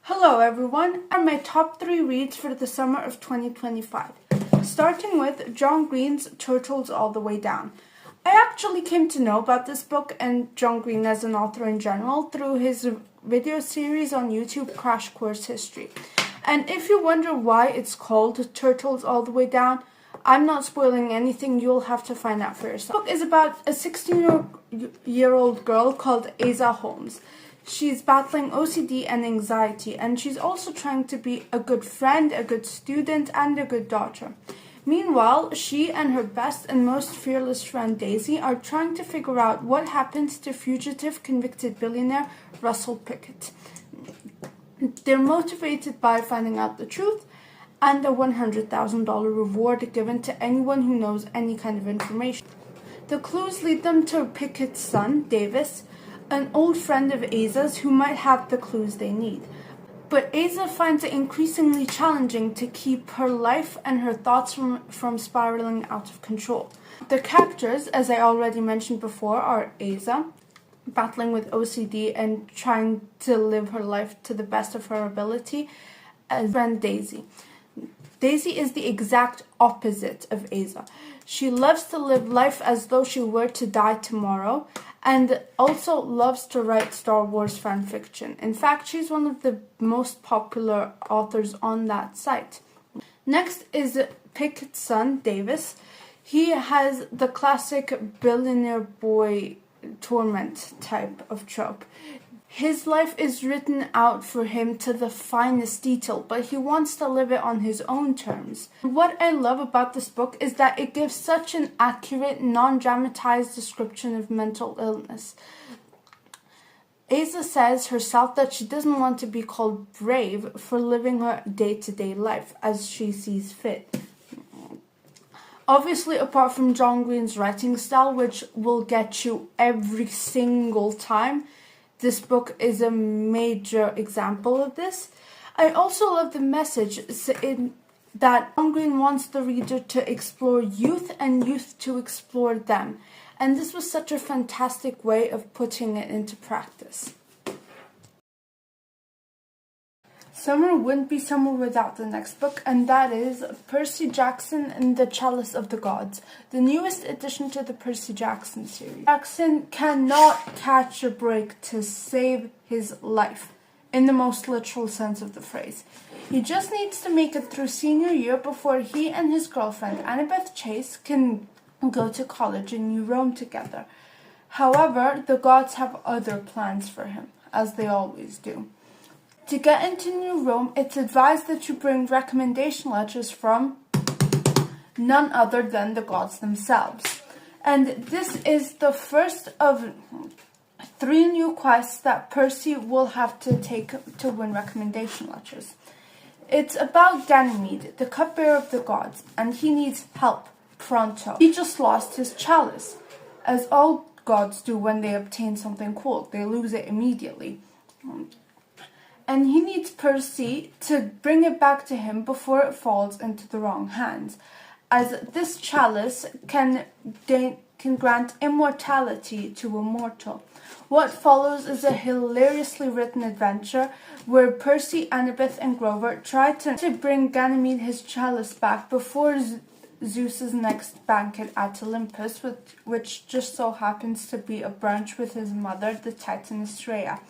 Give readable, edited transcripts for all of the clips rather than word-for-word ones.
Hello everyone, here are my top 3 reads for the summer of 2025. Starting with John Green's Turtles All the Way Down. I actually came to know about this book and John Green as an author in general through his video series on YouTube, Crash Course History. And if you wonder why it's called Turtles All the Way Down, I'm not spoiling anything, you'll have to find out for yourself. The book is about a 16-year-old girl called Asa Holmes. She's battling OCD and anxiety, and she's also trying to be a good friend, a good student, and a good daughter. Meanwhile, she and her best and most fearless friend Daisy are trying to figure out what happened to fugitive convicted billionaire Russell Pickett. They're motivated by finding out the truth and a $100,000 reward given to anyone who knows any kind of information. The clues lead them to Pickett's son, Davis, an old friend of Asa's who might have the clues they need. But Asa finds it increasingly challenging to keep her life and her thoughts from spiraling out of control. The characters, as I already mentioned before, are Asa, battling with OCD and trying to live her life to the best of her ability, and friend Daisy. Daisy is the exact opposite of Asa. She loves to live life as though she were to die tomorrow, and also loves to write Star Wars fan fiction. In fact, she's one of the most popular authors on that site. Next is Pickett's son, Davis. He has the classic billionaire boy torment type of trope. His life is written out for him to the finest detail, but he wants to live it on his own terms. What I love about this book is that it gives such an accurate, non-dramatized description of mental illness. Asa says herself that she doesn't want to be called brave for living her day-to-day life as she sees fit. Obviously, apart from John Green's writing style, which will get you every single time, this book is a major example of this. I also love the message that John Green wants the reader to explore youth and youth to explore them. And this was such a fantastic way of putting it into practice. Summer wouldn't be summer without the next book, and that is Percy Jackson and the Chalice of the Gods, the newest addition to the Percy Jackson series. Jackson cannot catch a break to save his life, in the most literal sense of the phrase. He just needs to make it through senior year before he and his girlfriend, Annabeth Chase, can go to college in New Rome together. However, the gods have other plans for him, as they always do. To get into New Rome, it's advised that you bring recommendation letters from none other than the gods themselves. And this is the first of 3 new quests that Percy will have to take to win recommendation letters. It's about Ganymede, the cupbearer of the gods, and he needs help, pronto. He just lost his chalice, as all gods do when they obtain something cool. They lose it immediately. And he needs Percy to bring it back to him before it falls into the wrong hands, as this chalice can grant immortality to a mortal. What follows is a hilariously written adventure where Percy, Annabeth, and Grover try to bring Ganymede his chalice back before Zeus's next banquet at Olympus, which just so happens to be a brunch with his mother, the Titaness Rhea.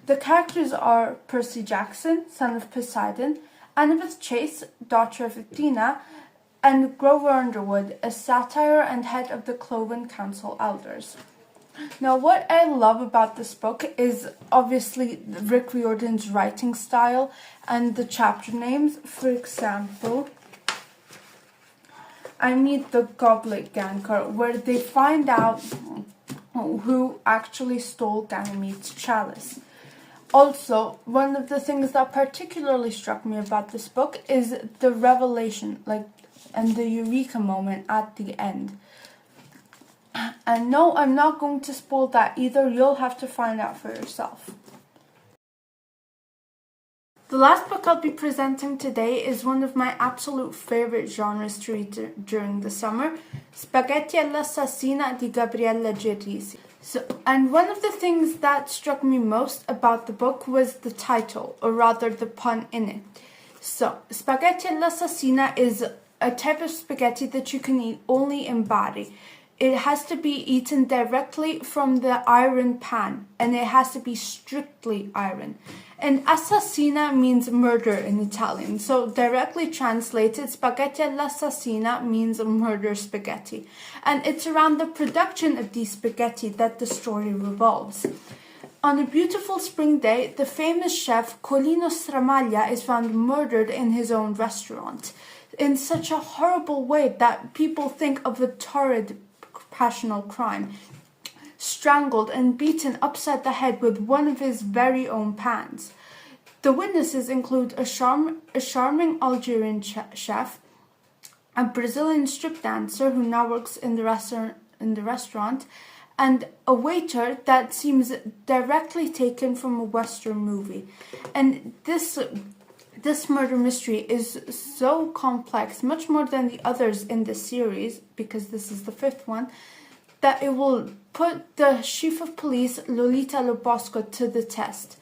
The characters are Percy Jackson, son of Poseidon, Annabeth Chase, daughter of Athena, and Grover Underwood, a satyr and head of the Cloven Council Elders. Now, what I love about this book is obviously Rick Riordan's writing style and the chapter names. For example, I Meet the Goblet Ganger, where they find out who actually stole Ganymede's chalice. Also, one of the things that particularly struck me about this book is the revelation, and the eureka moment at the end. And no, I'm not going to spoil that either. You'll have to find out for yourself. The last book I'll be presenting today is one of my absolute favorite genres to read during the summer, Spaghetti all'Assassina di Gabriella Genisi. And one of the things that struck me most about the book was the title, or rather the pun in it. So, Spaghetti all'Assassina is a type of spaghetti that you can eat only in Bari. It has to be eaten directly from the iron pan, and it has to be strictly iron. And assassina means murder in Italian, so directly translated, spaghetti all'assassina means murder spaghetti. And it's around the production of these spaghetti that the story revolves. On a beautiful spring day, the famous chef Colino Stramaglia is found murdered in his own restaurant in such a horrible way that people think of a torrid passional crime. Strangled and beaten upside the head with one of his very own pans. The witnesses include a charming Algerian chef, a Brazilian strip dancer who now works in the restaurant, and a waiter that seems directly taken from a Western movie. And this murder mystery is so complex, much more than the others in the series, because this is the 5th one, that it will put the chief of police, Lolita Lobosco, to the test.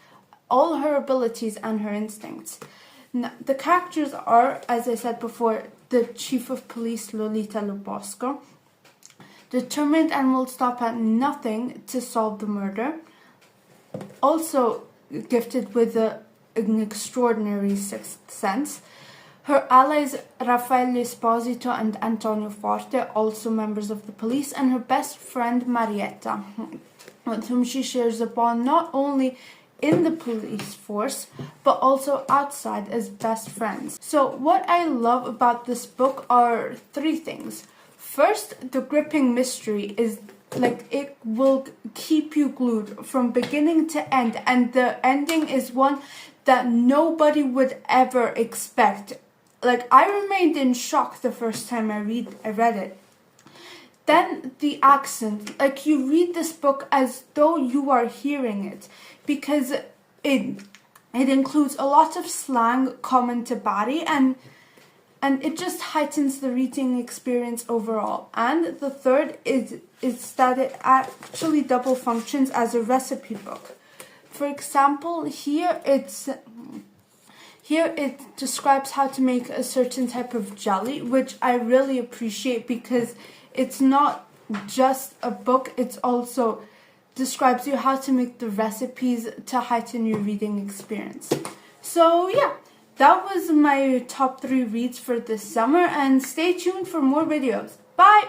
All her abilities and her instincts. Now, the characters are, as I said before, the chief of police, Lolita Lobosco, determined and will stop at nothing to solve the murder. Also gifted with an extraordinary sixth sense. Her allies Raffaele Esposito and Antonio Forte, also members of the police, and her best friend Marietta, with whom she shares a bond not only in the police force, but also outside as best friends. So what I love about this book are 3 things. First, the gripping mystery is it will keep you glued from beginning to end, and the ending is one that nobody would ever expect. I remained in shock the first time I read it. Then the accent, you read this book as though you are hearing it, because it includes a lot of slang common to Bari, and it just heightens the reading experience overall. And the third is that it actually double functions as a recipe book. For example, here it describes how to make a certain type of jelly, which I really appreciate because it's not just a book, it also describes you how to make the recipes to heighten your reading experience. So yeah, that was my top 3 reads for this summer, and stay tuned for more videos. Bye!